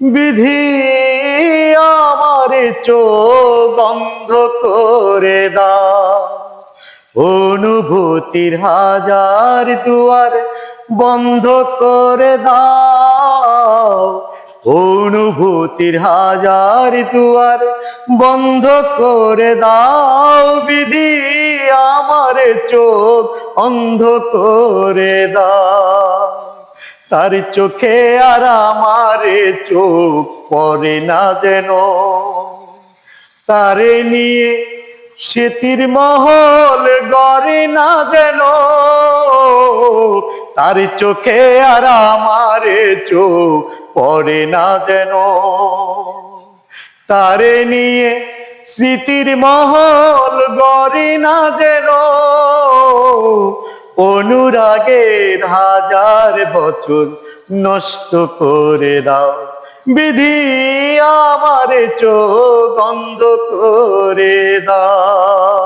বিধি আমারে চোখ বন্ধ করে দাও, অনুভূতির হাজার দুয়ার বন্ধ করে দাও, অনুভূতির হাজার দুয়ার বন্ধ করে দাও। বিধি আমার চোখ অন্ধ করে দাও, তার চোখে আর আমার চোখ পড়ে না যেন, তারে নিয়ে স্মৃতির মহল গড়ে না যেন, তার চোখে আর আমার চোখ পড়ে না যেন, তারে নিয়ে স্মৃতির মহল গড়ে না যেন। অনুরাগের হাজার বছর নষ্ট করে দাও, বিধি আমার চোখ বন্ধ করে দাও।